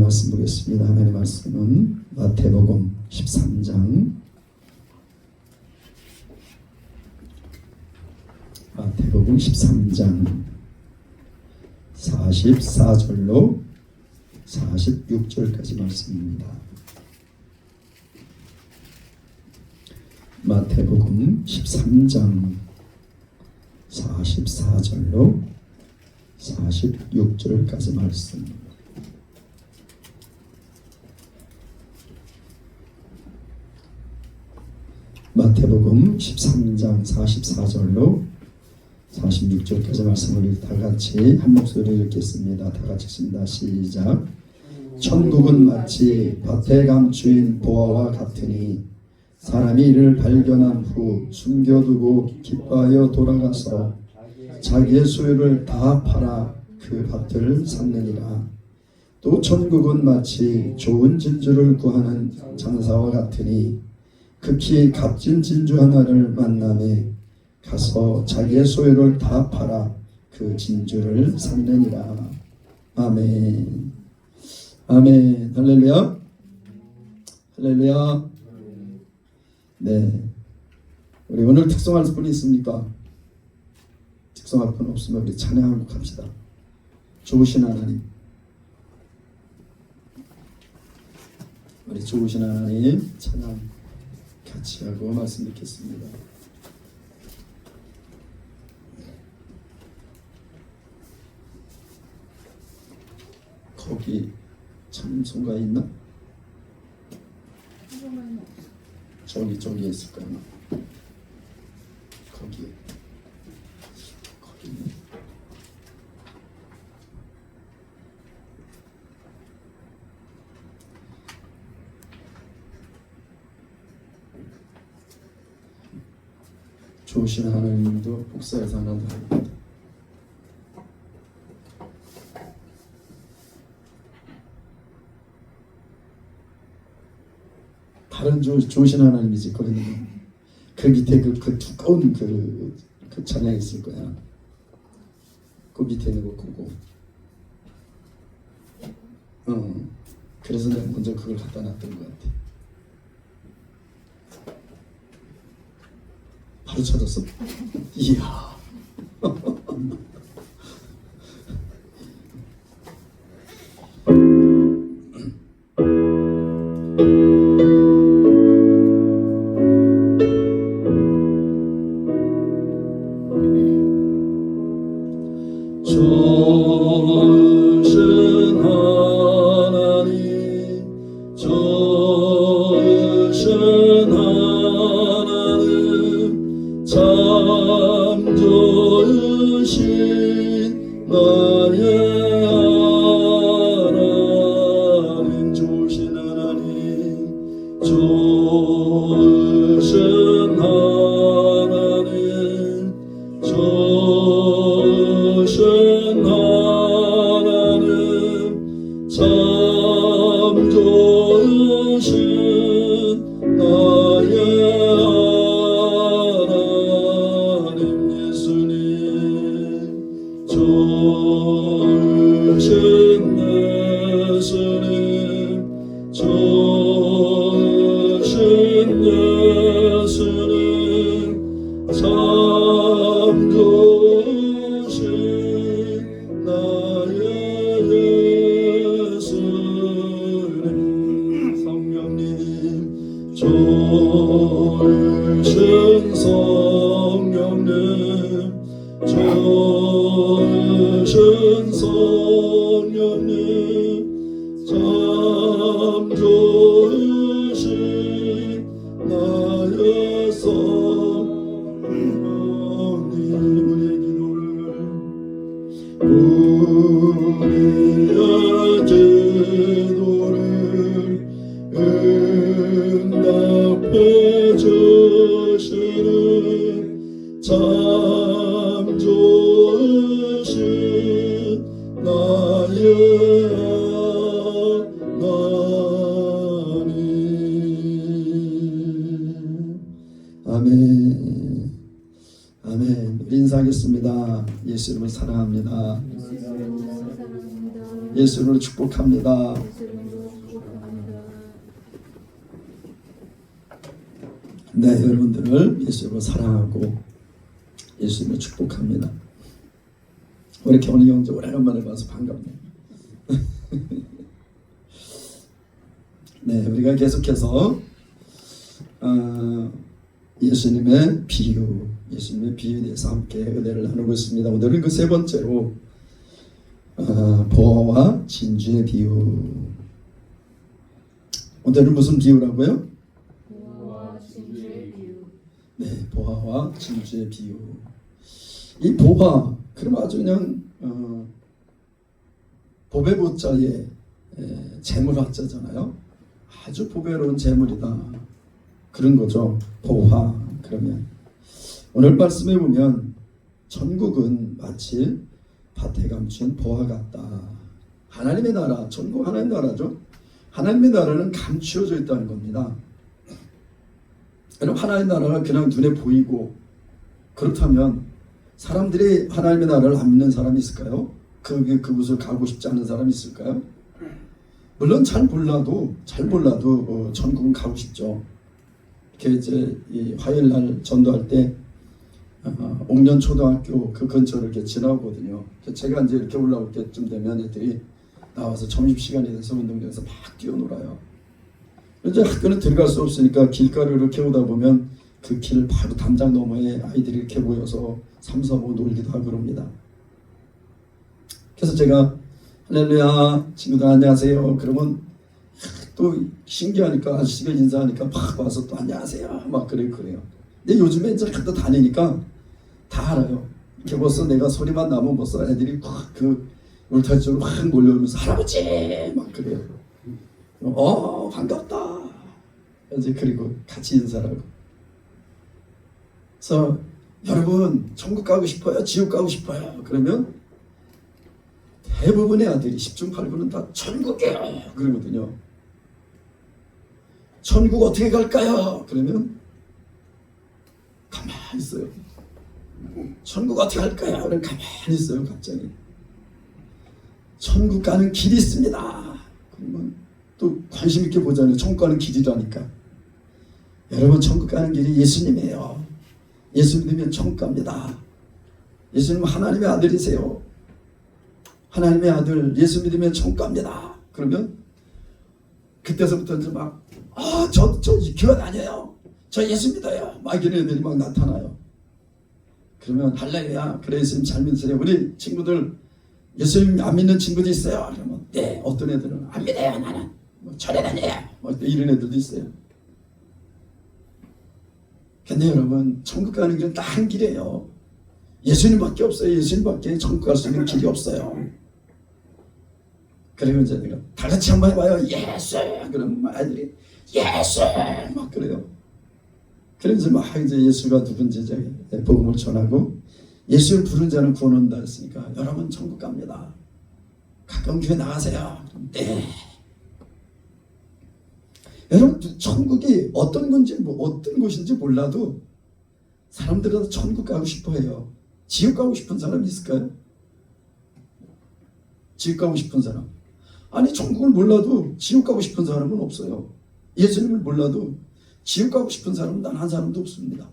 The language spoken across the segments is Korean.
말씀 보겠습니다. 하나님의 말씀은 마태복음 13장 마태복음 13장 44절로 46절까지 말씀입니다. 마태복음 13장 44절로 46절까지 말씀. 마태복음 13장 44절로 46절까지 말씀을 다 같이 한 목소리 읽겠습니다. 다 같이 읽습니다. 시작. 천국은 마치 밭에 감추인 보화와 같으니 사람이 이를 발견한 후 숨겨두고 기뻐하여 돌아가서 자기의 소유를 다 팔아 그 밭을 샀느니라. 또 천국은 마치 좋은 진주를 구하는 장사와 같으니 극히 값진 진주 하나를 만남에 가서 자기의 소유를 다 팔아 그 진주를 샀느니라. 아멘. 아멘. 할렐루야. 할렐루야. 네. 우리 오늘 특송할 분 있습니까? 특송할 분 없으면 우리 찬양하고 갑시다. 좋으신 하나님. 우리 좋으신 하나님 찬양 같이 하고 말씀 듣겠습니다. 거기 참송가 있나? 저기에 있을 거야. 거기 좋으신 하나님도 복사해서 하나 더 합니다. 다른 좋으신 하나님이지. 거기는 그 밑에 그 두꺼운 그 찬양이 있을 거야. 그 밑에 있는 거 보고. 그래서 내가 먼저 그걸 갖다 놨던 것 같아. 바로 찾았어. 이야. 아멘. 아멘. 우리 인사하겠습니다. 예수 이름을 사랑합니다. 예수 이름을 축복합니다. 네, 여러분들을 예수로 사랑하고 예수님을 축복합니다. 우리 견희 형제 오래간만에 봐서 반갑네요. 네, 우리가 계속해서 예수님의 비유에 대해서 함께 은혜를 나누고 있습니다. 오늘은 그 세 번째로 보화와 진주의 비유. 오늘은 무슨 비유라고요? 보화와 진주의 비유. 네, 보화와 진주의 비유. 이 보화, 그럼 아주 그냥 보배 보자에 재물학자잖아요. 아주 보배로운 재물이다, 그런 거죠. 보화. 그러면 오늘 말씀해 보면 천국은 마치 밭에 감춘 보화 같다. 하나님의 나라, 천국 하나님의 나라죠. 하나님의 나라는 감추어져 있다는 겁니다. 여러분, 하나님의 나라가 그냥 눈에 보이고 그렇다면 사람들이 하나님의 나라를 안 믿는 사람이 있을까요? 그곳을 가고 싶지 않은 사람이 있을까요? 물론 잘 몰라도 천국은 가고 싶죠. 이렇게 이제 이 화요일 날 전도할 때 옥년 초등학교 그 근처를 이렇게 지나거든요. 제가 이제 이렇게 올라올 때쯤 되면 애들이 나와서 점심시간이 돼서 운동장에서 막 뛰어놀아요. 이제 학교는 들어갈 수 없으니까 길가를 이렇게 오다 보면 그 길 바로 담장 너머에 아이들이 이렇게 모여서 삼삼오오 놀기도 하고 그럽니다. 그래서 제가 할렐루야 친구들 안녕하세요 그러면 또 신기하니까 아저씨가 인사하니까 막 와서 또 안녕하세요 막 그래요. 근데 요즘에 이제 갖다 다니니까 다 알아요. 이렇게 벌써 내가 소리만 나면 벌써 애들이 확 그 울타리 쪽으로 확 몰려오면서 할아버지 막 그래요. 반갑다 이제 그리고 같이 인사를 하고. 그래서 여러분 천국 가고 싶어요? 지옥 가고 싶어요? 그러면 대부분의 아들이 10중 8구는 다 천국이에요 그러거든요. 천국 어떻게 갈까요? 그러면 가만히 있어요. 천국 어떻게 갈까요? 그럼 가만히 있어요. 갑자기 천국 가는 길이 있습니다. 그러면 또 관심 있게 보잖아요. 천국 가는 길이라니까. 여러분 천국 가는 길이 예수님이에요. 예수 믿으면 천국 갑니다. 예수님은 하나님의 아들이세요. 하나님의 아들 예수 믿으면 천국 갑니다. 그러면 그때서부터 이제 막 저 교회 다녀요. 저 예수 믿어요. 막 이런 애들이 막 나타나요. 그러면 할렐루야 그래 예수님 잘 믿으세요. 우리 친구들 예수님 안 믿는 친구도 있어요. 그러면 네. 어떤 애들은 안 믿어요. 나는 절에 다녀요. 이런 애들도 있어요. 근데 여러분 천국 가는 길은 딱 한 길이에요. 예수님밖에 없어요. 예수님밖에 천국 갈 수 있는 길이 없어요. 그러면 이제 내가 다 같이 한번 해봐요. 예수. 그러면 아이들이 예수 막 그래요. 그래서 막 이제 예수가 누군지 이제 복음을 전하고 예수를 부른 자는 구원 얻는다 했으니까 여러분 천국 갑니다. 가까운 교회 나가세요. 네. 여러분 천국이 어떤 건지 어떤 곳인지 몰라도 사람들은 천국 가고 싶어해요. 지옥 가고 싶은 사람이 있을까요? 지옥 가고 싶은 사람. 아니 천국을 몰라도 지옥 가고 싶은 사람은 없어요. 예수님을 몰라도 지옥 가고 싶은 사람은 단 한 사람도 없습니다.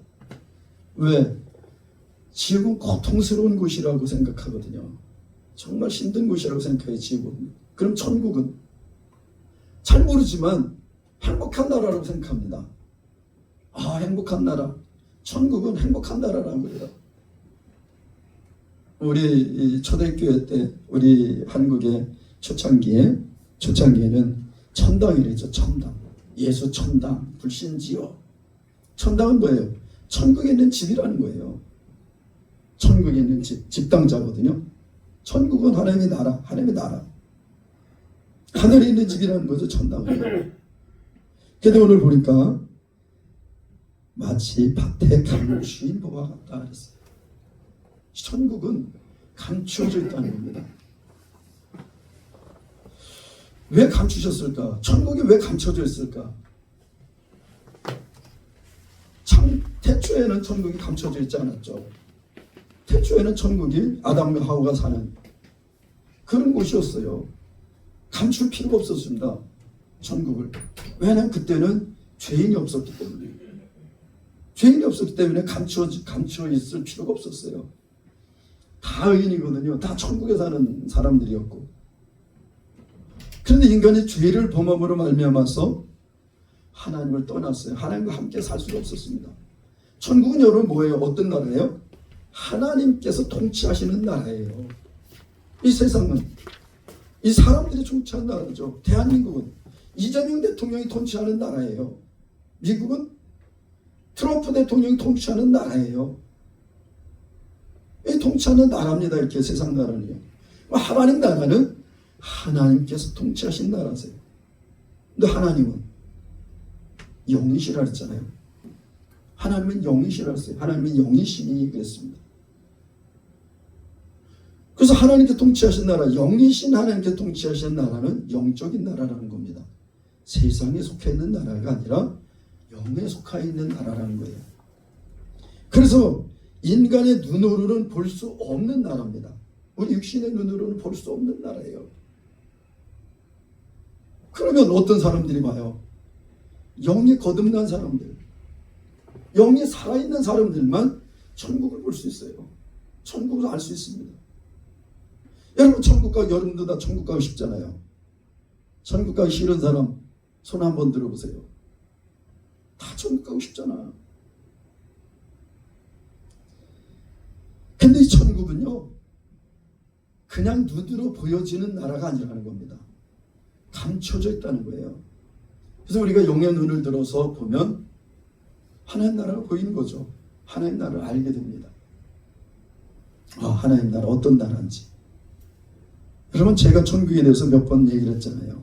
왜? 지옥은 고통스러운 곳이라고 생각하거든요. 정말 힘든 곳이라고 생각해요. 지옥은. 그럼 천국은? 잘 모르지만 행복한 나라라고 생각합니다. 행복한 나라. 천국은 행복한 나라라고 그래요. 우리 초대교회 때 우리 한국의 초창기에는 천당이랬죠. 천당. 예수 천당, 불신지요. 천당은 뭐예요? 천국에 있는 집이라는 거예요. 천국에 있는 집, 집당자거든요. 천국은 하나님의 나라, 하나님의 나라. 하늘에 있는 집이라는 거죠. 천당은. 근데 오늘 보니까 마치 밭에 감추인 보화 같다 그랬어요. 천국은 감추어져 있다는 겁니다. 왜 감추셨을까? 천국이 왜 감춰져 있을까? 태초에는 천국이 감춰져 있지 않았죠. 태초에는 천국이 아담과 하와가 사는 그런 곳이었어요. 감출 필요가 없었습니다. 천국을. 왜냐하면 그때는 죄인이 없었기 때문에. 죄인이 없었기 때문에 감춰 있을 필요가 없었어요. 다 의인이거든요. 다 천국에 사는 사람들이었고. 그런데 인간이 죄를 범함으로 말미암아서 하나님을 떠났어요. 하나님과 함께 살 수가 없었습니다. 천국은 여러분 뭐예요? 어떤 나라예요? 하나님께서 통치하시는 나라예요. 이 세상은 이 사람들이 통치하는 나라죠. 대한민국은 이재명 대통령이 통치하는 나라예요. 미국은 트럼프 대통령이 통치하는 나라예요. 이 통치하는 나라입니다. 이렇게 세상 나라는요. 하나님 나라는 하나님께서 통치하신 나라세요. 근데 하나님은 영이시라 그랬잖아요. 하나님은 영이시라 그랬어요. 하나님은 영이시니 그랬습니다. 그래서 하나님께 통치하신 나라, 영이신 하나님께 통치하신 나라는 영적인 나라라는 겁니다. 세상에 속해 있는 나라가 아니라 영에 속해 있는 나라라는 거예요. 그래서 인간의 눈으로는 볼 수 없는 나라입니다. 우리 육신의 눈으로는 볼 수 없는 나라예요. 그러면 어떤 사람들이 봐요? 영이 거듭난 사람들, 영이 살아있는 사람들만 천국을 볼 수 있어요. 천국을 알 수 있습니다. 여러분 여러분도 다 천국 가고 싶잖아요. 천국 가기 싫은 사람 손 한번 들어보세요. 다 천국 가고 싶잖아. 근데 이 천국은요, 그냥 눈으로 보여지는 나라가 아니라는 겁니다. 감춰져 있다는 거예요. 그래서 우리가 영의 눈을 들어서 보면 하나님 나라가 보이는 거죠. 하나님 나라를 알게 됩니다. 하나님 나라 어떤 나라인지. 여러분 제가 천국에 대해서 몇 번 얘기를 했잖아요.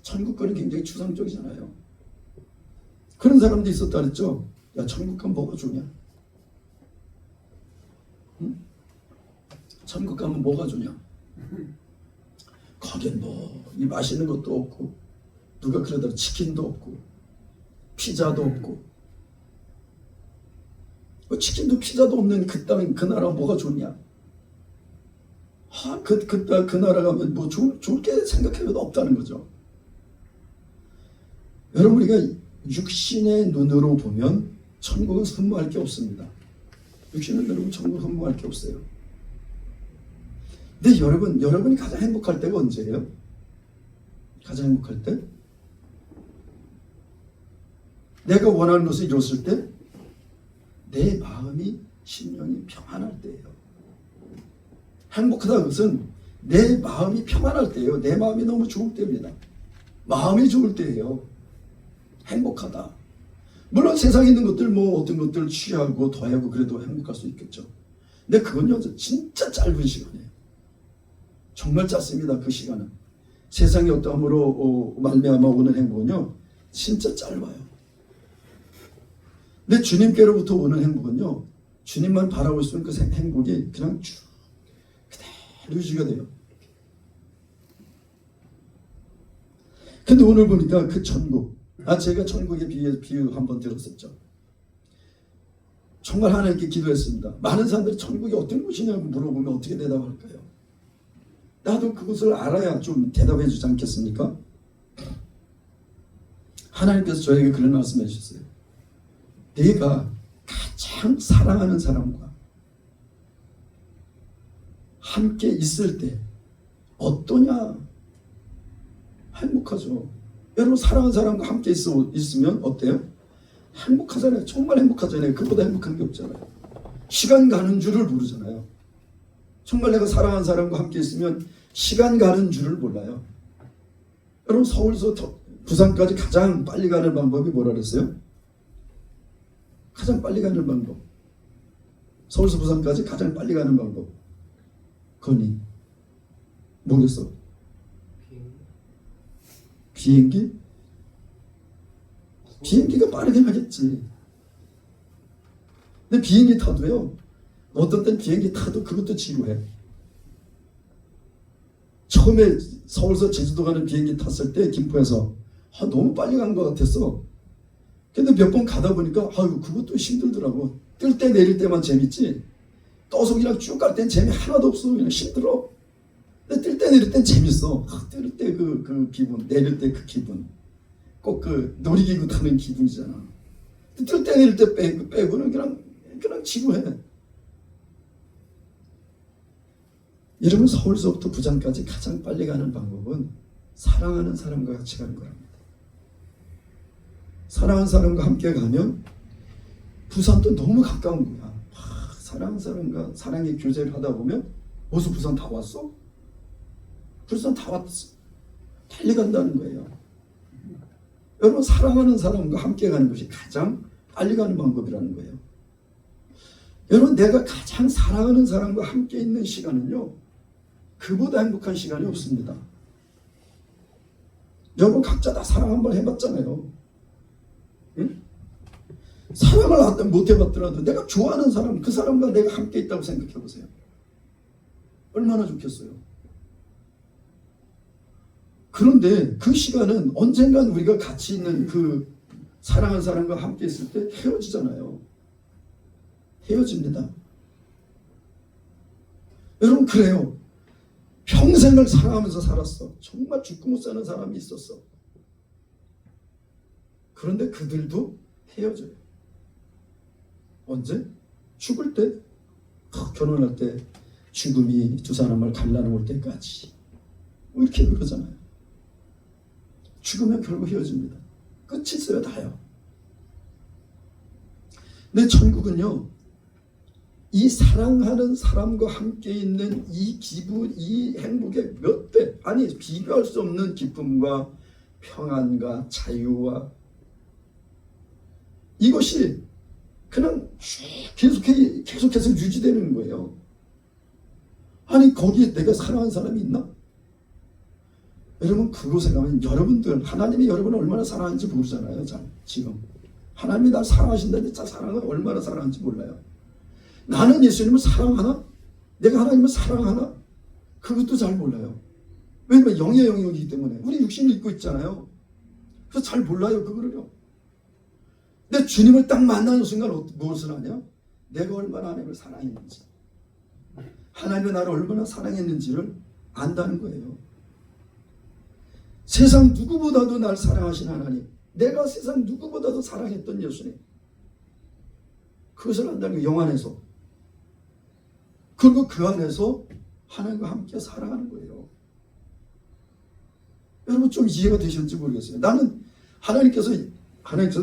천국 거는 굉장히 추상적이잖아요. 그런 사람도 있었다 그랬죠. 야, 천국 가면 뭐가 좋냐? 응? 천국 가면 뭐가 좋냐? 거긴 이 맛있는 것도 없고, 누가 그러더라 치킨도 없고, 피자도 없고, 치킨도 피자도 없는 그 땅, 그 나라 뭐가 좋냐? 그 나라 가면 뭐 좋을 게 생각해도 없다는 거죠. 여러분 우리가 육신의 눈으로 보면 천국은 흠모할 게 없습니다. 육신의 눈으로 보면 천국은 흠모할 게 없어요. 근데 여러분이 가장 행복할 때가 언제예요? 가장 행복할 때? 내가 원하는 것을 이뤘을 때? 내 마음이 심령이 평안할 때예요. 행복하다는 것은 내 마음이 평안할 때예요. 내 마음이 너무 좋을 때입니다. 마음이 좋을 때예요. 행복하다. 물론 세상에 있는 것들 어떤 것들 취하고 더하고 그래도 행복할 수 있겠죠. 근데 그건요 진짜 짧은 시간이에요. 정말 짧습니다. 그 시간은. 세상의 어떠함으로 말미암아 오는 행복은요 진짜 짧아요. 근데 주님께로부터 오는 행복은요 주님만 바라볼 수 있는 그 행복이 그냥 쭉 그대로 유지가 돼요. 근데 오늘 보니까 그 천국, 제가 천국의 비유 한번 들었었죠. 정말 하나님께 기도했습니다. 많은 사람들이 천국이 어떤 곳이냐고 물어보면 어떻게 대답할까요? 나도 그것을 알아야 좀 대답해 주지 않겠습니까? 하나님께서 저에게 그런 말씀해 주셨어요. 내가 가장 사랑하는 사람과 함께 있을 때 어떠냐? 행복하죠. 여러분 사랑하는 사람과 함께 있으면 어때요? 행복하잖아요. 정말 행복하잖아요. 그보다 행복한 게 없잖아요. 시간 가는 줄을 모르잖아요. 정말 내가 사랑하는 사람과 함께 있으면 시간 가는 줄을 몰라요. 여러분 서울에서 부산까지 가장 빨리 가는 방법이 뭐라 그랬어요? 가장 빨리 가는 방법. 서울에서 부산까지 가장 빨리 가는 방법. 건이 뭐겠어? 비행기? 비행기가 빠르게 가겠지. 근데 비행기 타도요 어떤 땐 비행기 타도 그것도 지루해. 처음에 서울에서 제주도 가는 비행기 탔을 때 김포에서 너무 빨리 간 것 같았어. 근데 몇 번 가다 보니까 그것도 힘들더라고. 뜰 때 내릴 때만 재밌지 떠서 그냥 쭉 갈 땐 재미 하나도 없어. 그냥 힘들어. 근데 뜰 때 내릴 땐 재밌어. 뜰 때 그 기분, 내릴 때 그 기분, 꼭 그 놀이기구 타는 기분이잖아. 뜰 때 내릴 때 빼고는 그냥 지루해. 여러분, 서울서부터 부산까지 가장 빨리 가는 방법은 사랑하는 사람과 같이 가는 거랍니다. 사랑하는 사람과 함께 가면 부산도 너무 가까운 거야. 사랑하는 사람과 사랑의 교제를 하다 보면 벌써 부산 다 왔어? 부산 다 왔어. 달리 간다는 거예요. 여러분, 사랑하는 사람과 함께 가는 것이 가장 빨리 가는 방법이라는 거예요. 여러분, 내가 가장 사랑하는 사람과 함께 있는 시간은요, 그보다 행복한 시간이 없습니다. 여러분, 각자 다 사랑 한번 해봤잖아요. 응? 사랑을 못 해봤더라도 내가 좋아하는 사람, 그 사람과 내가 함께 있다고 생각해 보세요. 얼마나 좋겠어요. 그런데 그 시간은 언젠간 우리가 같이 있는 그 사랑하는 사람과 함께 있을 때 헤어지잖아요. 헤어집니다. 여러분, 그래요. 평생을 사랑하면서 살았어. 정말 죽고 못 사는 사람이 있었어. 그런데 그들도 헤어져요. 언제? 죽을 때, 결혼할 때 죽음이 두 사람을 갈라놓을 때까지. 뭐 이렇게 그러잖아요. 죽으면 결국 헤어집니다. 끝이 있어요, 다요. 근데 천국은요, 이 사랑하는 사람과 함께 있는 이 기분, 이 행복의 몇 배, 아니 비교할 수 없는 기쁨과 평안과 자유와 이것이 그냥 계속해서 유지되는 거예요. 아니, 거기에 내가 사랑하는 사람이 있나? 여러분, 그곳에 가면 여러분들, 하나님이 여러분을 얼마나 사랑하는지 모르잖아요. 지금 하나님이 날 사랑하신다는데 사랑을 얼마나 사랑하는지 몰라요. 나는 예수님을 사랑하나? 내가 하나님을 사랑하나? 그것도 잘 몰라요. 왜냐면 영의 영역이기 때문에 우리 육신을 입고 있잖아요. 그래서 잘 몰라요, 그거를요. 근데 주님을 딱 만나는 순간 무엇을 하냐? 내가 얼마나 하나님을 사랑했는지, 하나님이 나를 얼마나 사랑했는지를 안다는 거예요. 세상 누구보다도 날 사랑하신 하나님, 내가 세상 누구보다도 사랑했던 예수님, 그것을 안다는 거예요. 영 안에서. 그리고 그 안에서 하나님과 함께 살아가는 거예요. 여러분, 좀 이해가 되셨는지 모르겠어요. 나는 하나님께서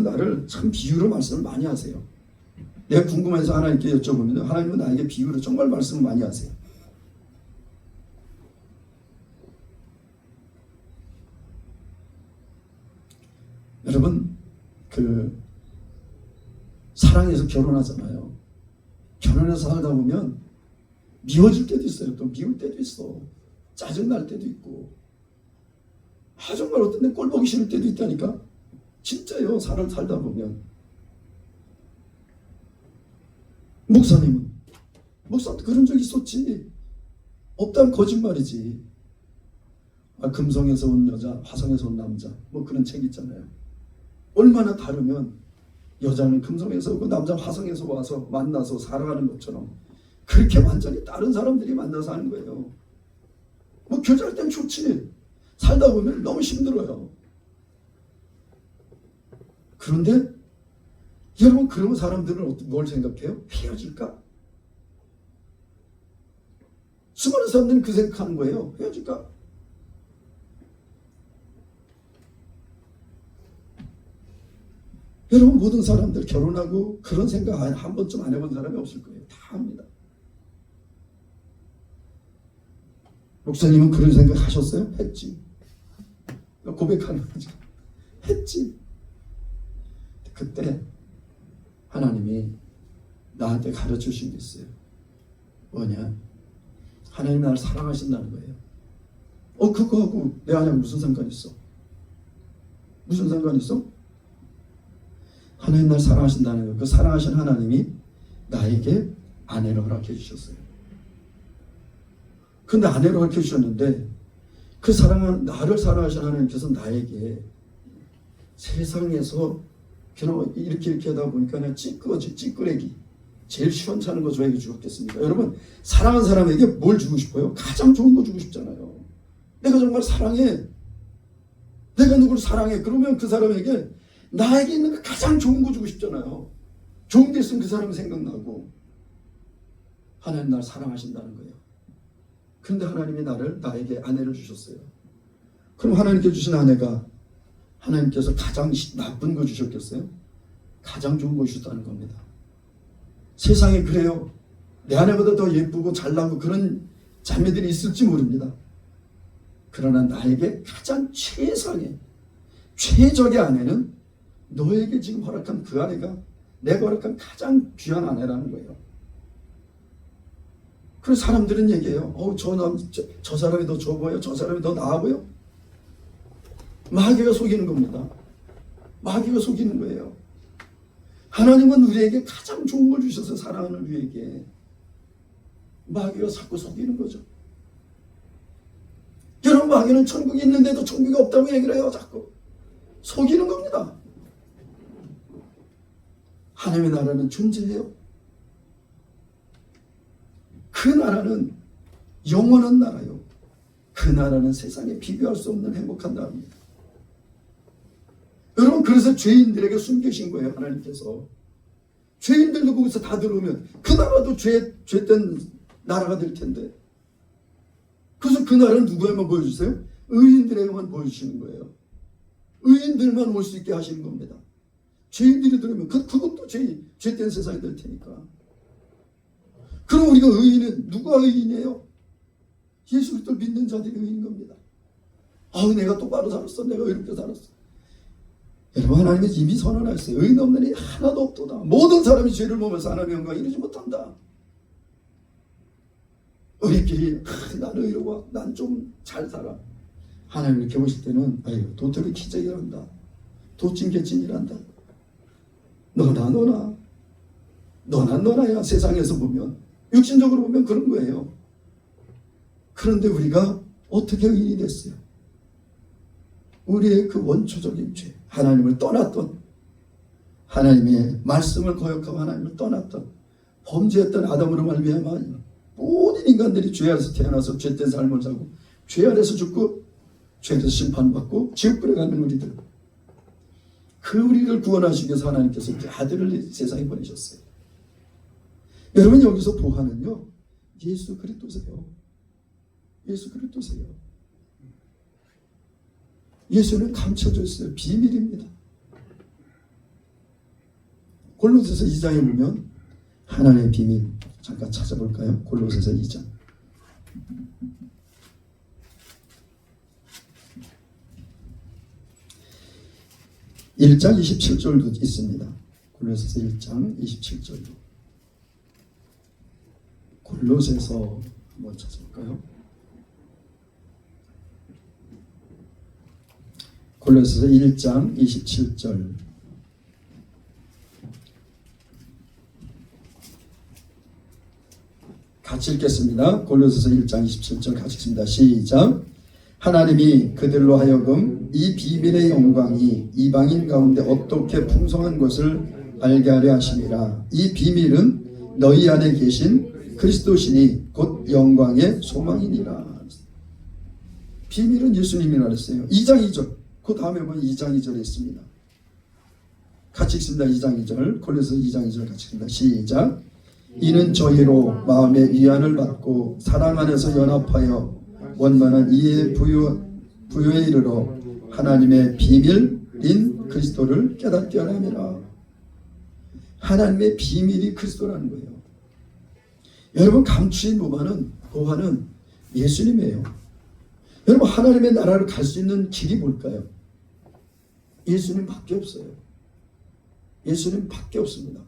나를 참 비유로 말씀을 많이 하세요. 내가 궁금해서 하나님께 여쭤보면 하나님은 나에게 비유로 정말 말씀을 많이 하세요. 여러분, 사랑해서 결혼하잖아요. 결혼해서 살다 보면 미워질 때도 있어요. 또 미울 때도 있어. 짜증날 때도 있고. 정말 어떤 데 꼴 보기 싫을 때도 있다니까. 진짜요. 살다 보면. 목사님은 그런 적 있었지. 없다면 거짓말이지. 금성에서 온 여자, 화성에서 온 남자, 뭐 그런 책 있잖아요. 얼마나 다르면 여자는 금성에서 오고 남자는 화성에서 와서 만나서 살아가는 것처럼 그렇게 완전히 다른 사람들이 만나서 하는 거예요. 뭐 교제할 땐 좋지. 살다 보면 너무 힘들어요. 그런데 여러분, 그런 사람들은 뭘 생각해요? 헤어질까? 수많은 사람들은 그 생각하는 거예요. 헤어질까? 여러분, 모든 사람들 결혼하고 그런 생각 한 번쯤 안 해본 사람이 없을 거예요. 다 합니다. 목사님은 그런 생각 하셨어요? 했지. 고백하는 거죠. 했지. 그때 하나님이 나한테 가르쳐 주신 게 있어요. 뭐냐? 하나님이 나를 사랑하신다는 거예요. 그거하고 내 하나님 무슨 상관이 있어? 무슨 상관이 있어? 하나님 날 사랑하신다는 거예요. 그 사랑하신 하나님이 나에게 아내를 허락해 주셨어요. 근데 아내를 허락해 주셨는데 그 나를 사랑하신 하나님께서 나에게 세상에서 그냥 이렇게 하다 보니까 그냥 찌끄레기 제일 시원찮은 거 저에게 주었겠습니까? 여러분, 사랑하는 사람에게 뭘 주고 싶어요? 가장 좋은 거 주고 싶잖아요. 내가 정말 사랑해. 내가 누구를 사랑해. 그러면 그 사람에게 나에게 있는 거 가장 좋은 거 주고 싶잖아요. 좋은 게 있으면 그 사람 생각나고. 하나님 나를 사랑하신다는 거예요. 그런데 하나님이 나에게 아내를 주셨어요. 그럼 하나님께 주신 아내가 하나님께서 가장 나쁜 거 주셨겠어요? 가장 좋은 거 주셨다는 겁니다. 세상에 그래요. 내 아내보다 더 예쁘고 잘나고 그런 자매들이 있을지 모릅니다. 그러나 나에게 가장 최상의 최적의 아내는 너에게 지금 허락한 그 아내가 내가 허락한 가장 귀한 아내라는 거예요. 그래서 사람들은 얘기해요. 저 사람이 더 좋아 보여? 저 사람이 더 나아 보여? 마귀가 속이는 겁니다. 마귀가 속이는 거예요. 하나님은 우리에게 가장 좋은 걸 주셔서 사랑하는 우리에게 마귀가 자꾸 속이는 거죠. 여러분, 마귀는 천국이 있는데도 천국이 없다고 얘기를 해요. 자꾸 속이는 겁니다. 하나님의 나라는 존재해요. 그 나라는 영원한 나라요. 그 나라는 세상에 비교할 수 없는 행복한 나라입니다. 여러분, 그래서 죄인들에게 숨기신 거예요. 하나님께서 죄인들도 거기서 다 들어오면 그 나라도 죄된 나라가 될 텐데, 그래서 그 나라는 누구에만 보여주세요? 의인들에게만 보여주시는 거예요. 의인들만 올 수 있게 하시는 겁니다. 죄인들이 들어오면 그것도 죄된 세상이 될 테니까. 그럼 우리가 의인은 누가 의인이에요? 예수 그리스도를 믿는 자들이 의인인 겁니다. 내가 똑바로 살았어. 내가 이렇게 살았어. 여러분, 하나님은 이미 선언하셨어요. 의인 없는 이 하나도 없도다. 모든 사람이 죄를 범해서 하나님의 영광을 이루지 못한다. 우리끼리 나는 의로워, 난 좀 잘 살아. 하나님 이렇게 보실 때는 도토리 기적이란다. 도찐개찐이란다. 너나야. 세상에서 보면, 육신적으로 보면 그런 거예요. 그런데 우리가 어떻게 의인이 됐어요? 우리의 그 원초적인 죄, 하나님을 떠났던, 하나님의 말씀을 거역하고 하나님을 떠났던, 범죄했던 아담으로 말미암아 모든 인간들이 죄 아래서 태어나서 죄된 삶을 살고 죄 아래서 죽고 죄 아래서 심판받고 지옥불에 가는 우리들, 그 우리를 구원하시기 위해서 하나님께서 그 아들을 세상에 보내셨어요. 여러분, 여기서 보화는요, 예수 그리스도세요. 예수 그리스도세요. 예수는 감춰져 있어요. 비밀입니다. 골로새서 2장에 보면 하나님의 비밀 잠깐 찾아볼까요? 골로새서 2장. (1장 27절도) 있습니다. 골로새서 1장 27절도. 골로새서 한번 찾아볼까요? 골로새서 1장 27절. 같이 읽겠습니다. 골로새서 1장 27절 같이 읽습니다. 시작. 하나님이 그들로 하여금 이 비밀의 영광이 이방인 가운데 어떻게 풍성한 것을 알게 하려 하심이라. 이 비밀은 너희 안에 계신 그리스도시니 곧 영광의 소망이니라. 비밀은 예수님이라 그랬어요. 2장 2절. 그 다음에 보면 2장 2절에 있습니다. 같이 읽습니다. 2장 2절. 골로새서 2장 2절 같이 읽습니다. 시작. 이는 저희로 마음의 위안을 받고 사랑 안에서 연합하여 원만한 이해의 부요에 이르러 하나님의 비밀인 그리스도를 깨닫게 하려니라. 하나님의 비밀이 그리스도라는 거예요. 여러분, 감추인 보화는 예수님이에요. 여러분, 하나님의 나라를 갈 수 있는 길이 뭘까요? 예수님밖에 없어요. 예수님밖에 없습니다.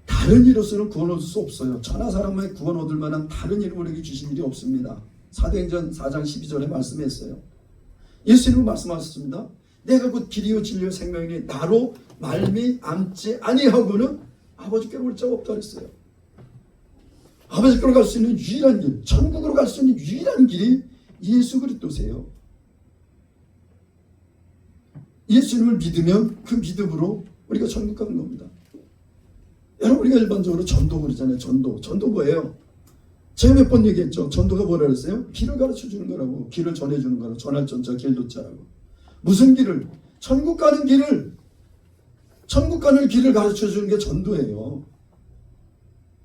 다른 이로서는 구원 얻을 수 없어요. 천하 사람의 구원 얻을 만한 다른 이름을 우리에게 주신 일이 없습니다. 사도행전 4장 12절에 말씀했어요. 예수님은 말씀하셨습니다. 내가 곧 길이요 진리요 생명이니 나로 말미암지 아니하고는 아버지께로 올 자가 없다 그랬어요. 아버지께로 갈 수 있는 유일한 길, 천국으로 갈 수 있는 유일한 길이 예수 그리스도세요. 예수님을 믿으면 그 믿음으로 우리가 천국 가는 겁니다. 여러분, 우리가 일반적으로 전도 그러잖아요. 전도 뭐예요? 제가 몇 번 얘기했죠. 전도가 뭐라 그랬어요? 길을 가르쳐 주는 거라고. 길을 전해주는 거라고. 전할 전자 길도자라고. 무슨 길을? 천국 가는 길을 가르쳐 주는 게 전도예요.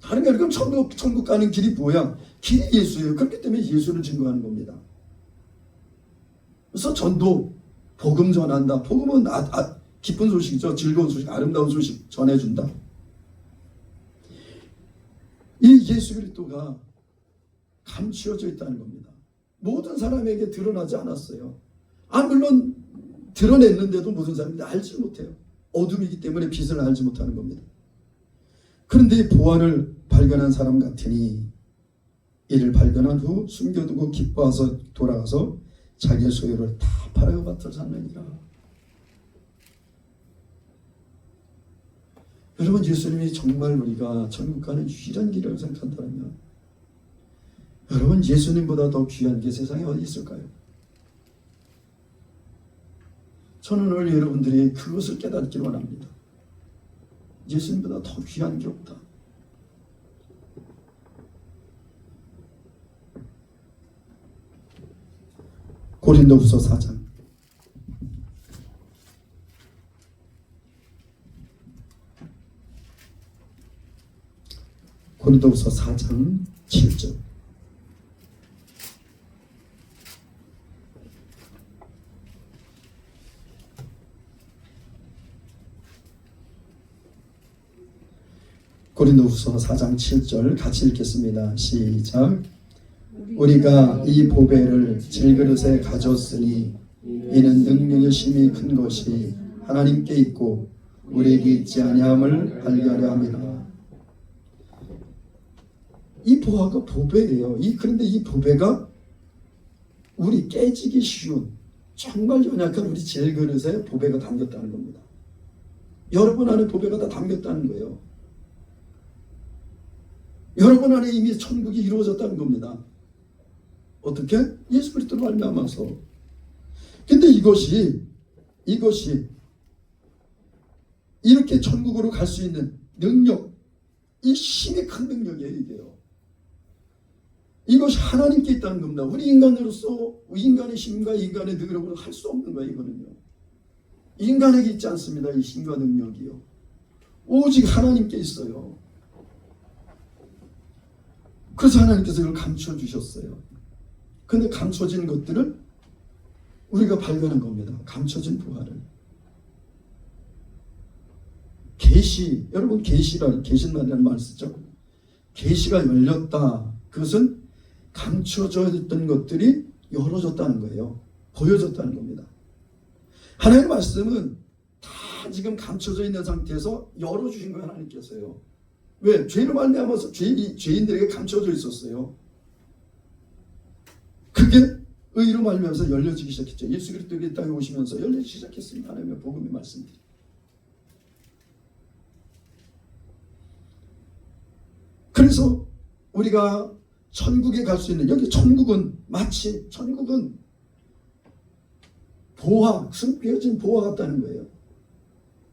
다른 게 아니라 천국 가는 길이 뭐야? 길이 예수예요. 그렇기 때문에 예수를 증거하는 겁니다. 그래서 전도, 복음 전한다. 복음은 기쁜 소식이죠. 즐거운 소식, 아름다운 소식 전해준다. 이 예수 그리스도가 감추어져 있다는 겁니다. 모든 사람에게 드러나지 않았어요. 물론 드러냈는데도 모든 사람들이 알지 못해요. 어둠이기 때문에 빛을 알지 못하는 겁니다. 그런데 보화를 발견한 사람 같으니 이를 발견한 후 숨겨두고 기뻐해서 돌아가서 자기의 소유를 다 팔아여 밭을 샀느니라. 여러분, 예수님이 정말 우리가 천국 가는 유일한 길이라고 생각한다면 여러분, 예수님보다 더 귀한 게 세상에 어디 있을까요? 저는 오늘 여러분들이 그것을 깨닫기를 원합니다. 예수님보다 더 귀한 게 없다. 고린도후서 4장 고린도후서 4장 7절. 고린도후서 4장 7절 같이 읽겠습니다. 시작. 우리가 이 보배를 질그릇에 가졌으니 이는 능력의 힘이 큰 것이 하나님께 있고 우리에게 있지 아니함을 알게하려 함이라. 이 보화가 보배예요. 그런데 이 보배가 우리 깨지기 쉬운 정말 연약한 우리 질그릇에 보배가 담겼다는 겁니다. 여러분 안에 보배가 다 담겼다는 거예요. 여러분 안에 이미 천국이 이루어졌다는 겁니다. 어떻게? 예수 그리스도로 말미암아서. 근데 이것이 이렇게 천국으로 갈 수 있는 능력, 이 힘이 큰 능력이에요. 이게요. 이것이 하나님께 있다는 겁니다. 우리 인간으로서 인간의 힘과 인간의 능력으로 할 수 없는 거예요. 이거는요. 인간에게 있지 않습니다. 이 힘과 능력이요. 오직 하나님께 있어요. 그래서 하나님께서 이걸 감춰 주셨어요. 근데 감춰진 것들을 우리가 발견한 겁니다. 감춰진 부활을. 계시, 여러분 계시라는 말 쓰죠. 계시가 열렸다. 그것은 감춰져 있던 것들이 열어졌다는 거예요. 보여졌다는 겁니다. 하나님의 말씀은 다 지금 감춰져 있는 상태에서 열어주신 거예요. 하나님께서요. 왜? 죄로 말미암아서 죄인들에게 감춰져 있었어요. 그게 의로 말미암아서 열려지기 시작했죠. 예수 그리스도의 땅에 오시면서 열려지기 시작했습니다. 하나님의 복음의 말씀들이. 그래서 우리가 천국에 갈 수 있는, 여기 천국은 보화, 숨겨진 보화 같다는 거예요.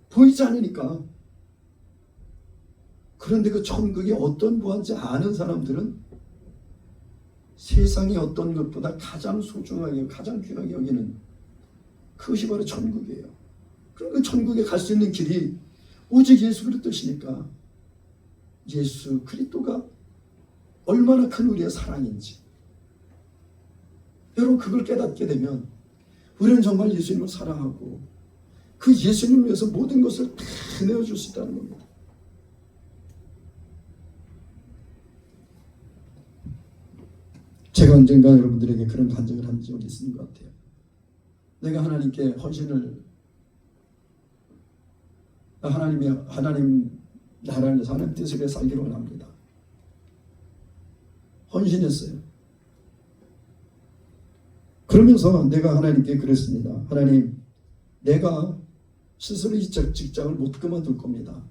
보이지 않으니까. 그런데 그 천국이 어떤 보화인지 아는 사람들은 세상의 어떤 것보다 가장 소중하게, 가장 귀하게 여기는 그것이 바로 천국이에요. 그럼 그 천국에 갈 수 있는 길이 오직 예수 그리스도시니까 예수 그리스도가 얼마나 큰 우리의 사랑인지 여러분 그걸 깨닫게 되면 우리는 정말 예수님을 사랑하고 그 예수님을 위해서 모든 것을 다 내어줄 수 있다는 겁니다. 제가 언젠가 여러분들에게 그런 간증을 한 적이 있는 것 같아요. 내가 하나님께 헌신을 하나님 나라를 하나님 뜻을 위해 살기를 원합니다. 헌신했어요. 그러면서 내가 하나님께 그랬습니다. 하나님, 내가 스스로 이 직장을 못 그만둘 겁니다.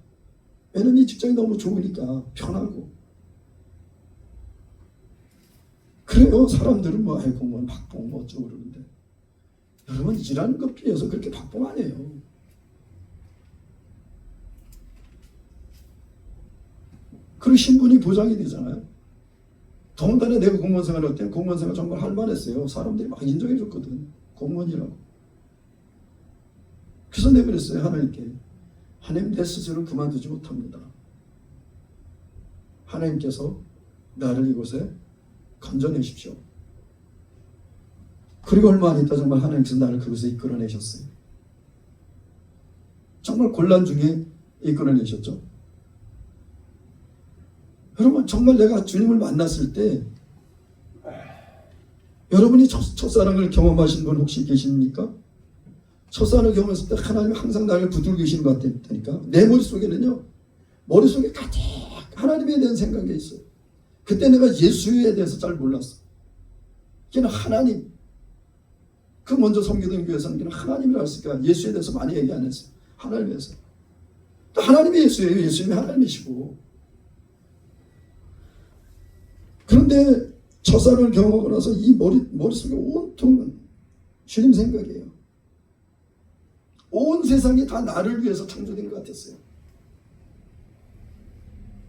왜냐면 이 직장이 너무 좋으니까 편하고. 그래요. 사람들은 공무원 박봉 어쩌고 그러는데 여러분 일하는 것 비해서 그렇게 박봉 안 해요. 그리고 신분이 보장이 되잖아요. 더군다나 내가 공무원 생활할 때 공무원 생활 정말 할만했어요. 사람들이 막 인정해 줬거든. 공무원이라고. 그래서 내버렸어요. 하나님께. 하나님, 내 스스로 그만두지 못합니다. 하나님께서 나를 이곳에 건져내십시오. 그리고 얼마 안 있다 정말 하나님께서 나를 그곳에 이끌어내셨어요. 정말 곤란 중에 이끌어내셨죠. 여러분, 정말 내가 주님을 만났을 때 여러분이 첫사랑을 경험하신 분 혹시 계십니까? 첫사랑을 경험했을 때 하나님이 항상 나를 붙들고 계시는 것 같다니까. 내 머릿속에는요, 머릿속에 가득 하나님에 대한 생각이 있어요. 그때 내가 예수에 대해서 잘 몰랐어. 걔는 하나님, 그 먼저 섬기던 교회에서는 걔는 하나님이라 했으니까 예수에 대해서 많이 얘기 안 했어요. 하나님에 대해서. 또 하나님이 예수예요. 예수님이 하나님이시고. 그런데 첫사랑을 경험하고 나서 이 머릿속에 온통 주님 생각이에요. 온 세상이 다 나를 위해서 창조된 것 같았어요.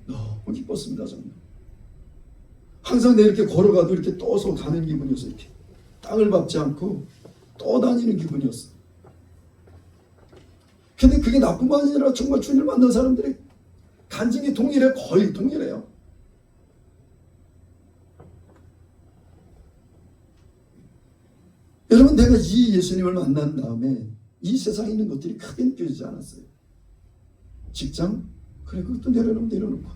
너무 기뻤습니다. 정말. 항상 내 이렇게 걸어가도 이렇게 떠서 가는 기분이었어요. 이렇게 땅을 밟지 않고 떠다니는 기분이었어요. 근데 그게 나뿐만 아니라 정말 주님을 만난 사람들이 간증이 동일해. 거의 동일해요. 여러분, 내가 이 예수님을 만난 다음에 이 세상에 있는 것들이 크게 느껴지지 않았어요. 직장? 그래, 그것도 내려놓고.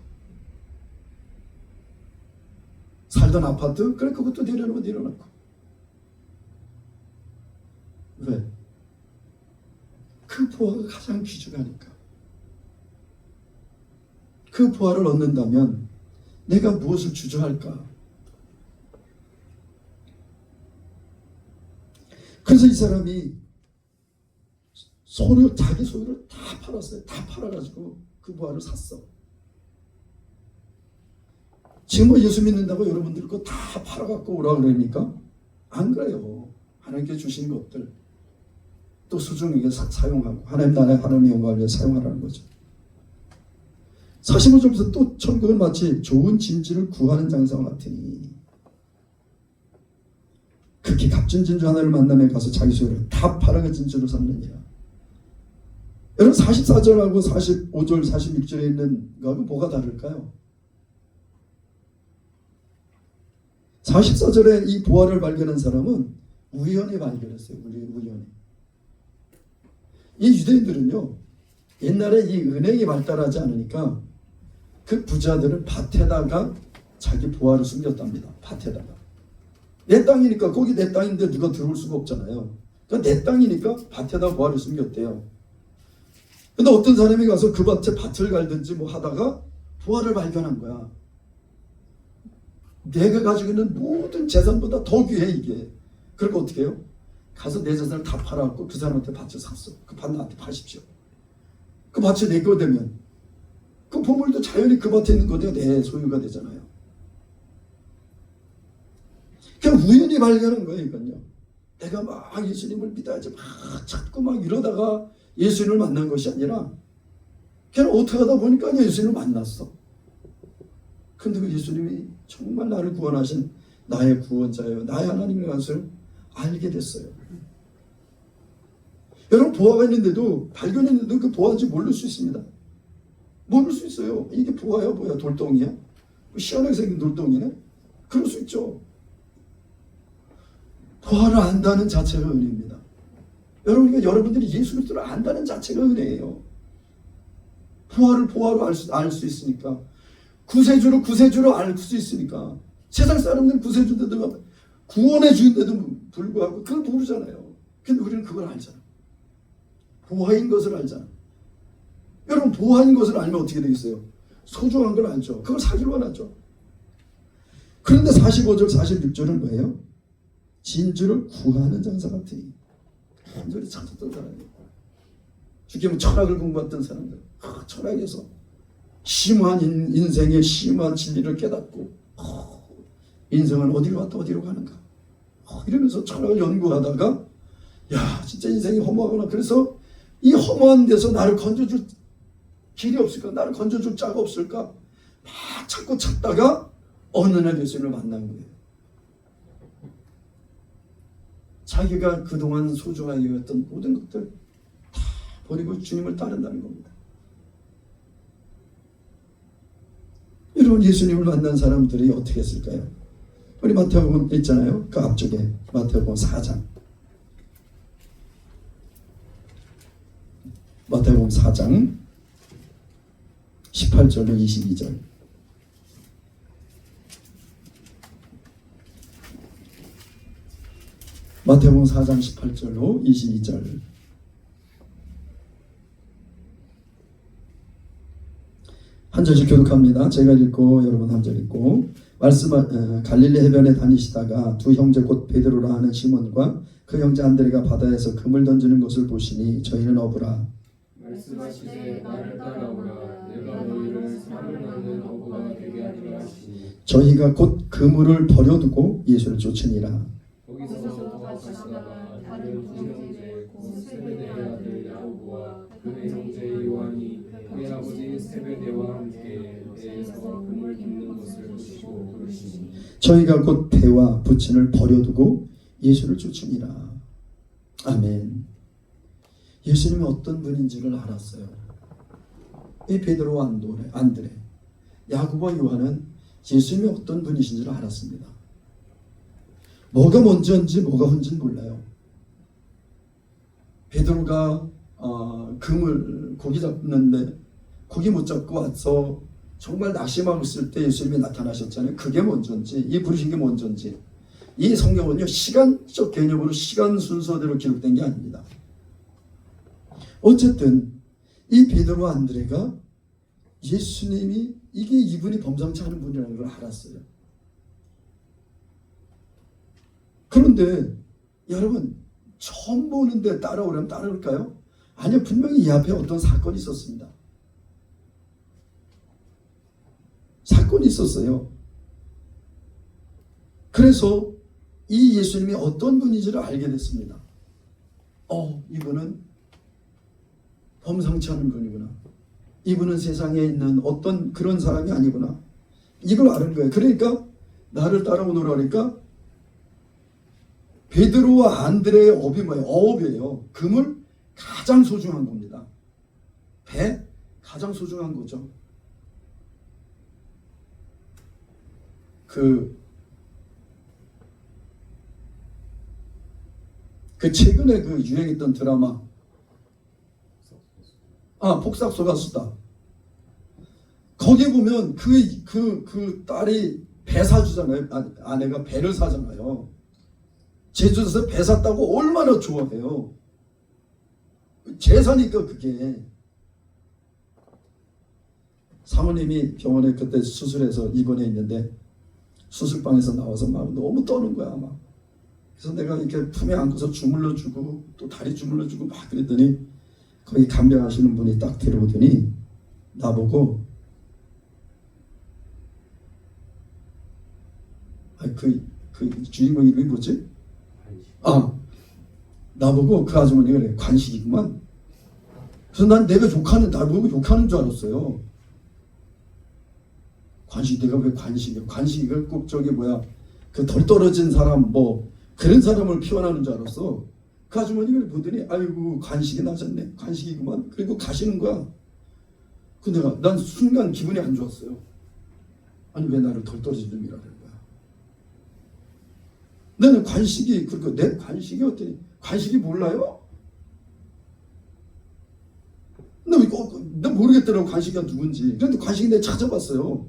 살던 아파트? 그래, 그것도 내려놓고. 왜? 그 보화가 가장 귀중하니까. 그 보화를 얻는다면 내가 무엇을 주저할까? 그래서 이 사람이 자기 소유를 다 팔았어요. 다 팔아가지고 그 보화를 샀어. 지금 뭐 예수 믿는다고 여러분들 거 다 팔아갖고 오라 그러니까? 안 그래요. 하나님께 주신 것들 또 소중하게 사용하고 하나님 나라의 하나님의 영광을 위해 사용하라는 거죠. 45절부터 또 천국은 마치 좋은 진주를 구하는 장사와 같으니 극히 값진 진주 하나를 만남에 가서 자기 소유를 다 팔아 그 진주를 샀느니라. 여러분, 44절하고 45절 46절에 있는 거하고 뭐가 다를까요? 44절에 이 보화를 발견한 사람은 우연히 발견했어요. 우연히. 이 유대인들은요, 옛날에 이 은행이 발달하지 않으니까 그 부자들은 밭에다가 자기 보화를 숨겼답니다. 밭에다가. 내 땅이니까, 거기 내 땅인데 누가 들어올 수가 없잖아요. 그러니까 내 땅이니까 밭에다 보화를 숨겼대요. 근데 어떤 사람이 가서 그 밭을 갈든지 뭐 하다가 보화를 발견한 거야. 내가 가지고 있는 모든 재산보다 더 귀해 이게. 그러니까 어떻게 해요? 가서 내 재산을 다 팔아갖고 그 사람한테 밭을 샀어. 그 밭 나한테 파십시오. 그 밭이 내 거 되면 그 보물도 자연히 그 밭에 있는 거죠. 내 소유가 되잖아요. 그냥 우연히 발견한 거예요. 이건요. 내가 막 예수님을 믿어야지 막 찾고 막 이러다가 예수님을 만난 것이 아니라 그냥 어떻게 하다 보니까 예수님을 만났어. 근데 그 예수님이 정말 나를 구원하신 나의 구원자예요. 나의 하나님이라는 것을 알게 됐어요. 여러분, 보화가 있는데도, 발견했는데도 그 보화인지 모를 수 있습니다. 모를 수 있어요. 이게 보화야 뭐야? 돌덩이야? 시원하게 생긴 돌덩이네? 그럴 수 있죠. 보화를 안다는 자체가 은혜입니다. 그러니까 여러분들이 예수 그리스도를 안다는 자체가 은혜예요. 보화를 보화로 알 수 있으니까, 구세주로 알 수 있으니까. 세상 사람들은 구세주인데도 구원해 주인데도 불구하고 그걸 모르잖아요. 근데 우리는 그걸 알잖아. 보화인 것을 알잖아. 여러분, 보화인 것을 알면 어떻게 되겠어요? 소중한 걸 알죠. 그걸 사기로 원하죠. 그런데 45절 46절은 뭐예요? 진주를 구하는 장사 같으니. 간절히 찾았던 사람이에요. 주께면 철학을 공부했던 사람들. 철학에서 심오한 인생의 심오한 진리를 깨닫고 인생은 어디로 왔다 어디로 가는가 이러면서 철학을 연구하다가 야, 진짜 인생이 허무하구나. 그래서 이 허무한 데서 나를 건져줄 길이 없을까? 나를 건져줄 자가 없을까? 막 찾고 찾다가 어느 날 예수님을 만난 거예요. 자기가 그동안 소중하게 여겼던 모든 것들 다 버리고 주님을 따른다는 겁니다. 여러분, 예수님을 만난 사람들이 어떻게 했을까요? 우리 마태복음 있잖아요. 그 앞쪽에 마태복음 4장. 마태복음 4장 18절로 22절. 마태복음 4장 18절로 22절. 한 절씩 교독합니다. 제가 읽고 여러분 한 절 읽고. 갈릴리 해변에 다니시다가 두 형제 곧 베드로라 하는 시몬과 그 형제 안드레가 바다에서 금을 던지는 것을 보시니 저희는 어부라. 말씀하시되 나를 따라오라. 내가 너희를 사람 낳는 어부가 되게 하리라 하시니 저희가 곧 그물을 버려두고 예수를 쫓으니라. 거기서 더 가시다가 다른 두 형제 곧 세베대의 아들 야고보와 그의 형제 요한이 그의 아버지 세베대와 함께 배에서 금을 깁는 것을 보시고 부르시니 저희가 곧 배와 부친을 버려두고 예수를 쫓으니라. 아멘. 예수님이 어떤 분인지를 알았어요. 이 베드로와 안드레, 야고보와 요한은 예수님이 어떤 분이신지를 알았습니다. 뭐가 먼저인지 뭐가 후인지 몰라요. 베드로가 고기 잡는데 고기 못 잡고 와서 정말 낙심하고 있을 때 예수님이 나타나셨잖아요. 그게 먼저인지 이 부르신 게 먼저인지. 이 성경은요, 시간적 개념으로 시간 순서대로 기록된 게 아닙니다. 어쨌든 이 베드로와 안드레가 예수님이 이분이 범상치 않은 분이라는 걸 알았어요. 그런데 여러분, 처음 보는데 따라오려면 따라올까요? 아니요, 분명히 이 앞에 어떤 사건이 있었습니다. 사건이 있었어요. 그래서 이 예수님이 어떤 분인지를 알게 됐습니다. 이분은 범상치 않은 분이구나. 이분은 세상에 있는 어떤 그런 사람이 아니구나. 이걸 아는 거예요. 그러니까 나를 따라오노라 하니까 베드로와 안드레의 업이 뭐예요? 어업이에요. 금을 가장 소중한 겁니다. 배 가장 소중한 거죠. 그 최근에 그 유행했던 드라마 폭삭소가수다. 거기 보면 그 딸이 배 사주잖아요. 아내가 배를 사잖아요. 제주도에서 배 샀다고 얼마나 좋아해요. 재산이니까 그게. 사모님이 병원에 그때 수술해서 입원해 있는데 수술방에서 나와서 막 너무 떠는 거야. 막. 그래서 내가 이렇게 품에 안고서 주물러주고 또 다리 주물러주고 막 그랬더니 거기 간병하시는 분이 딱 들어오더니 나보고 그 주인공 이름이 뭐지? 나보고 그 아주머니가 그래. 관식이구만. 그래서 난 내가 나보고 욕하는 줄 알았어요. 관식, 내가 왜 관식이야? 관식을 꼭 그 덜 떨어진 사람 그런 사람을 표현하는 줄 알았어. 그 아주머니가 보더니 아이고 관식이 나셨네. 관식이구만. 그리고 가시는 거야. 근데 난 순간 기분이 안 좋았어요. 아니 왜 나를 덜 떨어진 놈이라는 거야. 나는 관식이 그리고 내 관식이 어떠니? 관식이 몰라요? 나 모르겠더라고 관식이가 누군지. 그런데 관식이 내가 찾아봤어요.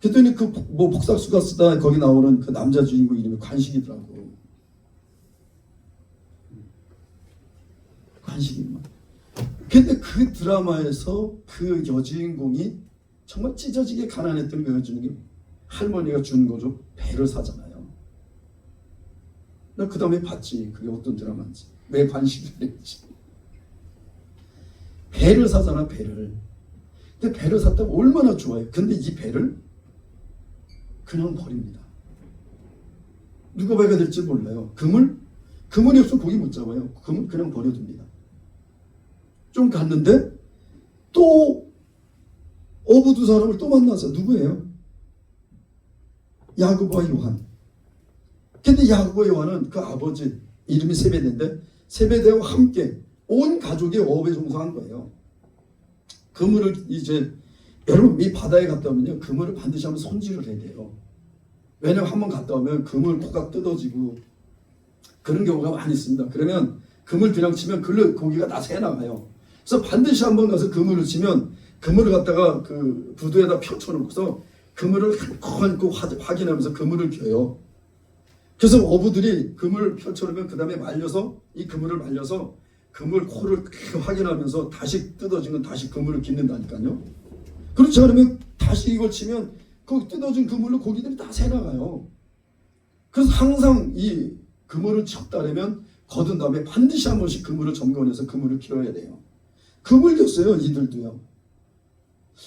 그랬더니 복삭수가 쓰다 거기 나오는 그 남자 주인공 이름이 관식이더라고. 관식이만. 근데 그 드라마에서 그 여주인공이 정말 찢어지게 가난했던 그 여주인공이 할머니가 준 거죠. 배를 사잖아요. 나 그 다음에 봤지. 그게 어떤 드라마인지. 왜 관식이 됐지. 배를 사잖아, 배를. 근데 배를 샀다고 얼마나 좋아요. 근데 이 배를 그냥 버립니다. 누가 배가 될지 몰라요. 그물이 없으면 고기 못 잡아요. 그물 그냥 버려둡니다. 좀 갔는데 또 어부 두 사람을 또 만나서 누구예요? 야고보와 요한. 근데 야고보와 요한은 그 아버지 이름이 세베대인데 세베대와 함께 온 가족이 어업에 종사한 거예요. 그물을 이제 여러분 이 바다에 갔다 오면요, 그물을 반드시 한번 손질을 해야 돼요. 왜냐면 한번 갔다 오면 그물 코가 뜯어지고 그런 경우가 많이 있습니다. 그러면 그물 그냥 치면 글로 고기가 다 새 나가요. 그래서 반드시 한번 가서 그물을 치면 그물을 갖다가 그 부두에다 펼쳐놓고서 그물을 한껏 확인하면서 그물을 켜요. 그래서 어부들이 그물을 펼쳐놓으면 그 다음에 말려서 이 그물을 말려서 그물 코를 확인하면서 다시 뜯어진 건 다시 그물을 깃는다니까요. 그렇지 않으면 다시 이걸 치면 그 뜯어진 그물로 고기들이 다 새나가요. 그래서 항상 이 그물을 쳤다면 거둔 다음에 반드시 한 번씩 그물을 점검해서 그물을 키워야 돼요. 그물 겼어요, 이들도요.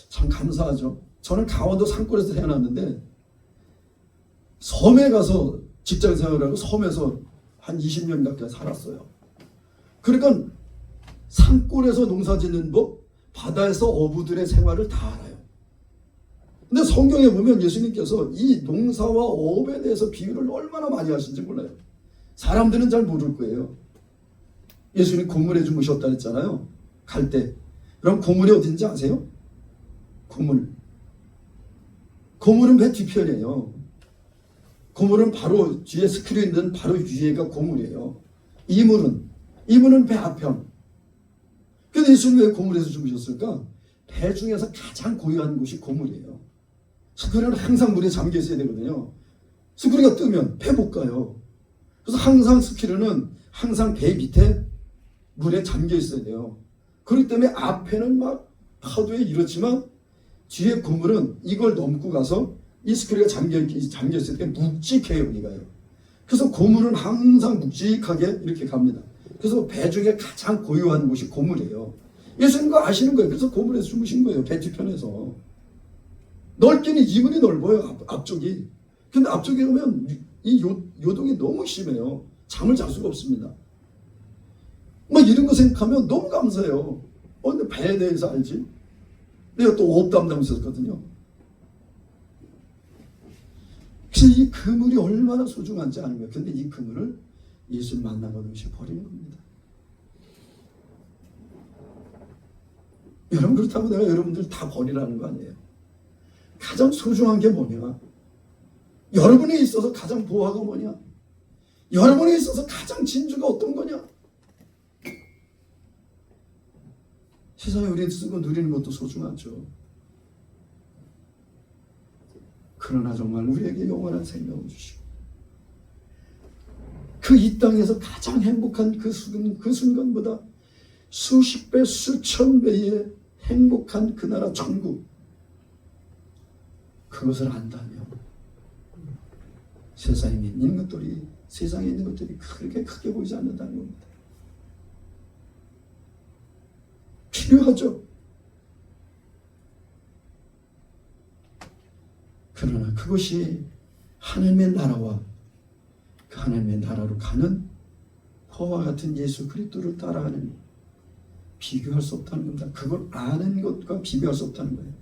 참 감사하죠. 저는 강원도 산골에서 태어났는데 섬에 가서 직장 생활하고 섬에서 한 20년 가까이 살았어요. 그러니까 산골에서 농사 짓는 법, 바다에서 어부들의 생활을 다 알아요. 근데 성경에 보면 예수님께서 이 농사와 어업에 대해서 비유를 얼마나 많이 하신지 몰라요. 사람들은 잘 모를 거예요. 예수님 고물에 주무셨다 했잖아요. 갈 때. 그럼 고물이 어딘지 아세요? 고물. 고물은 배 뒤편이에요. 고물은 바로 뒤에 스크린 있는 바로 위에가 고물이에요. 이물은 배 앞편. 근데 예수님 왜 고물에서 주무셨을까? 배 중에서 가장 고요한 곳이 고물이에요. 스크린은 항상 물에 잠겨 있어야 되거든요. 스크린가 뜨면 배 못 가요. 그래서 항상 스크린은 항상 배 밑에 물에 잠겨 있어야 돼요. 그렇기 때문에 앞에는 막 파도에 이렇지만 뒤에 고물은 이걸 넘고 가서 이 스크린가 잠겨있을 때 묵직해요, 우리가요. 그래서 고물은 항상 묵직하게 이렇게 갑니다. 그래서 배 중에 가장 고요한 곳이 고물이에요. 예수님 그거 아시는 거예요. 그래서 고물에서 주무신 거예요. 배 뒤편에서. 넓기는 이물이 넓어요, 앞쪽이. 근데 앞쪽에 가면 이 요동이 너무 심해요. 잠을 잘 수가 없습니다. 막 이런 거 생각하면 너무 감사해요. 근데 배에 대해서 알지? 내가 또 어업 담당을 했었거든요. 그래서 이 그물이 얼마나 소중한지 아는 거예요. 근데 이 그물을 예수를 만나고 동시에 버리는 겁니다. 여러분 그렇다고 내가 여러분들 다 버리라는 거 아니에요. 가장 소중한 게 뭐냐? 여러분에 있어서 가장 보화가 뭐냐? 여러분에 있어서 가장 진주가 어떤 거냐? 세상에 우리 쓰고 누리는 것도 소중하죠. 그러나 정말 우리에게 영원한 생명을 주시고 그 이 땅에서 가장 행복한 그 순간보다 수십 배, 수천 배의 행복한 그 나라 천국, 그것을 안다면 세상에 있는 것들이 그렇게 크게 보이지 않는다는 겁니다. 필요하죠. 그러나 그것이 하나님의 나라와 그 하나님의 나라로 가는 포와 같은 예수 그리스도를 따라가는 비교할 수 없다는 겁니다. 그걸 아는 것과 비교할 수 없다는 거예요.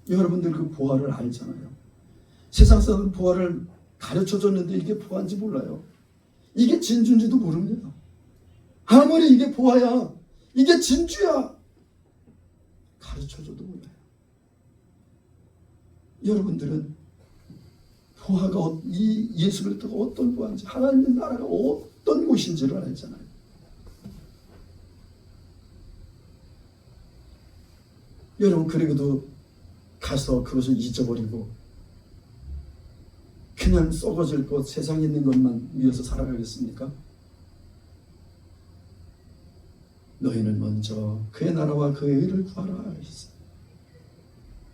여러분들 그 보화를 알잖아요. 세상 사람은 보화를 가르쳐줬는데 이게 보화인지 몰라요. 이게 진주인지도 모릅니다. 아무리 이게 보화야, 이게 진주야, 가르쳐줘도 몰라요. 여러분들은 보화가 이 예수 그리스도가 어떤 보화인지, 하나님의 나라가 어떤 곳인지를 알잖아요. 여러분 그래도 가서 그것을 잊어버리고 그냥 썩어질 것, 세상에 있는 것만 위해서 살아가겠습니까? 너희는 먼저 그의 나라와 그의 의를 구하라 하셨어요.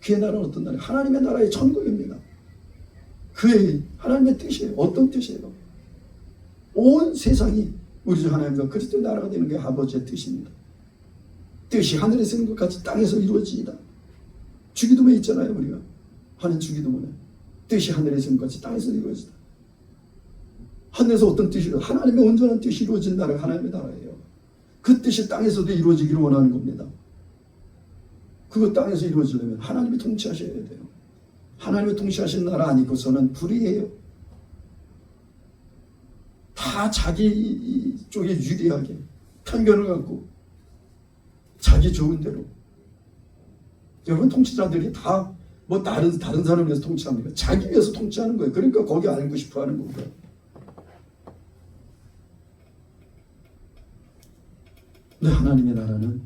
그의 나라는 어떤 나라예요? 하나님의 나라의 천국입니다. 그의 하나님의 뜻이에요. 어떤 뜻이에요? 온 세상이 우리 주 하나님과 그리스도의 나라가 되는 게 아버지의 뜻입니다. 뜻이 하늘에서 있는 것 같이 땅에서 이루어지이다. 주기도문에 있잖아요. 우리가 하는 주기도문에 뜻이 하늘에서 있는 것 같이 땅에서 이루어지다. 하늘에서 어떤 뜻이요? 하나님의 온전한 뜻이 이루어진 나라가 하나님의 나라예요. 그 뜻이 땅에서도 이루어지기를 원하는 겁니다. 그거 땅에서 이루어지려면 하나님이 통치하셔야 돼요. 하나님이 통치하신 나라 아니고서는 불의해요. 다 자기 쪽에 유리하게 편견을 갖고 자기 좋은 대로. 여러분, 통치자들이 다 뭐 다른 사람을 위해서 통치합니까? 자기 위해서 통치하는 거예요. 그러니까 거기 알고 싶어 하는 거고요. 근데 하나님의 나라는,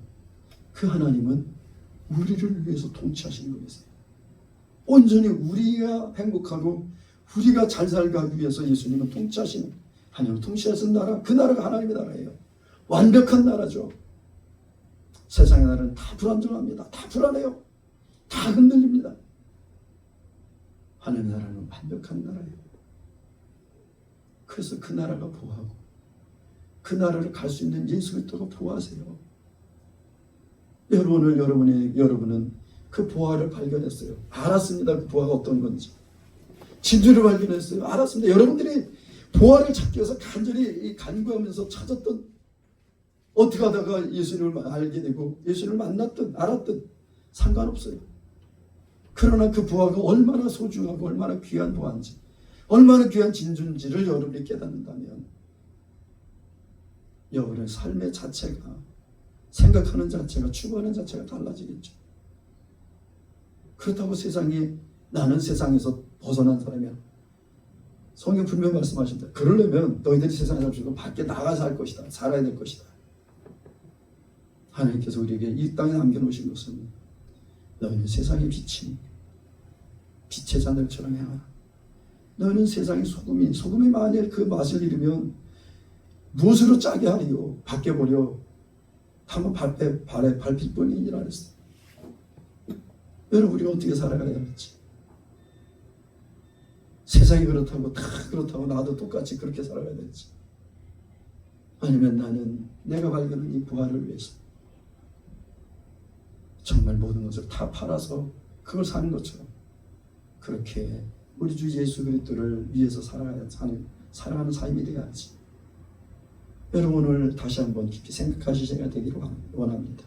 그 하나님은 우리를 위해서 통치하시는 거예요. 온전히 우리가 행복하고 우리가 잘 살기 위해서 예수님은 통치하시는, 하나님 통치하시는 나라, 그 나라가 하나님의 나라예요. 완벽한 나라죠. 세상의 나라는 다 불안정합니다. 다 불안해요. 다 흔들립니다. 하나님의 나라는 완벽한 나라예요. 그래서 그 나라가 보호하고 그 나라를 갈 수 있는 예수 그리스도가 보호하세요. 여러분은 그 보화를 발견했어요. 알았습니다. 그 보화가 어떤 건지. 진주를 발견했어요. 알았습니다. 여러분들이 보화를 찾기 위해서 간절히 간구하면서 찾았던, 어떻게 하다가 예수님을 알게 되고 예수님을 만났든 알았든 상관없어요. 그러나 그 보화가 얼마나 소중하고 얼마나 귀한 보화인지, 얼마나 귀한 진주인지를 여러분이 깨닫는다면 여러분의 삶의 자체가, 생각하는 자체가, 추구하는 자체가 달라지겠죠. 그렇다고 나는 세상에서 벗어난 사람이야. 성경 분명히 말씀하신다. 그러려면 너희들이 세상에 살고 밖에 나가서 할 것이다. 살아야 될 것이다. 하나님께서 우리에게 이 땅에 남겨놓으신 것은, 너희는 세상의 빛이, 빛의 자들처럼 행하라. 너희는 세상의 소금이, 소금이 만일 그 맛을 잃으면 무엇으로 짜게 하리요? 밖에 버려 한번 발에 밟힐 뿐이니라 그랬어요. 여러분, 우리가 어떻게 살아가야 할지. 세상이 그렇다고 다 그렇다고 나도 똑같이 그렇게 살아가야 될지, 아니면 나는 내가 발견한 이 부활을 위해서 정말 모든 것을 다 팔아서 그걸 사는 것처럼 그렇게 우리 주 예수 그리스도를 위해서 살아가는 삶이 되어야지. 여러분, 오늘 다시 한번 깊이 생각하실 시간이 되기를 원합니다.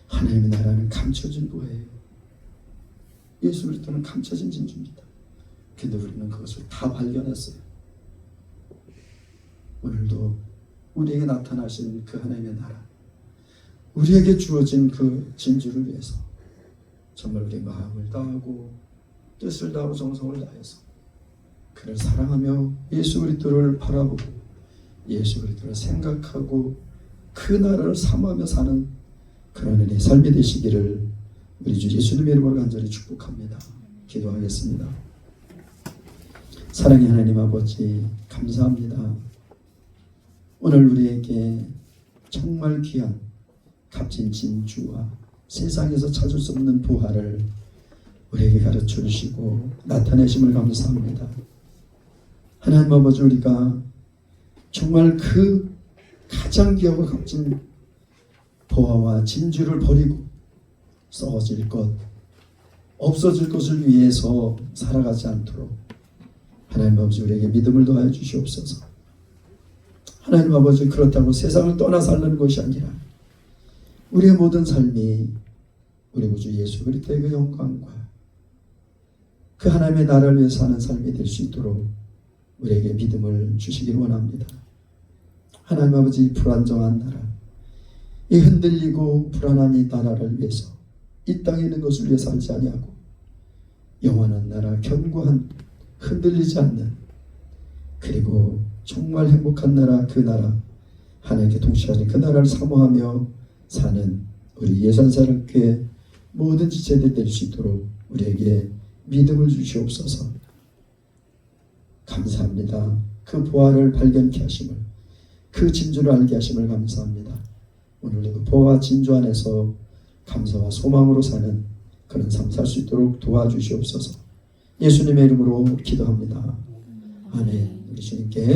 하나님의 나라는 감춰진 보혜예요. 예수 그리스도는 감춰진 진주입니다. 근데 우리는 그것을 다 발견했어요. 오늘도 우리에게 나타나신 그 하나님의 나라, 우리에게 주어진 그 진주를 위해서 정말 우리 마음을 다하고 뜻을 다하고 정성을 다해서 그를 사랑하며 예수 그리스도를 바라보고 예수 그리스도를 생각하고 그 나라를 사모하며 사는 그런 은혜의 삶이 되시기를 우리 주 예수님의 이름으로 간절히 축복합니다. 기도하겠습니다. 사랑의 하나님 아버지, 감사합니다. 오늘 우리에게 정말 귀한 값진 진주와 세상에서 찾을 수 없는 부활을 우리에게 가르쳐 주시고 나타내심을 감사합니다. 하나님 아버지, 우리가 정말 그 가장 귀하고 값진 보화와 진주를 버리고 썩어질 것, 없어질 것을 위해서 살아가지 않도록 하나님 아버지, 우리에게 믿음을 더하여 주시옵소서. 하나님 아버지, 그렇다고 세상을 떠나 살는 것이 아니라 우리의 모든 삶이 우리 구주 예수 그리스도의 그 영광과 그 하나님의 나라를 위해 사는 삶이 될 수 있도록 우리에게 믿음을 주시길 원합니다. 하나님 아버지, 이 불안정한 나라, 이 흔들리고 불안한 이 나라를 위해서 이 땅에 있는 것을 위해 살지 아니하고 영원한 나라, 견고한, 흔들리지 않는, 그리고 정말 행복한 나라, 그 나라, 하나님께 통치하는 그 나라를 사모하며 사는 우리 예산사랑교회 모든 지체들 될 수 있도록 우리에게 믿음을 주시옵소서. 감사합니다. 그 보화를 발견케 하심을, 그 진주를 알게 하심을 감사합니다. 오늘도 그 보화 진주 안에서 감사와 소망으로 사는 그런 삶 살 수 있도록 도와주시옵소서. 예수님의 이름으로 기도합니다. 아멘. 우리 주님께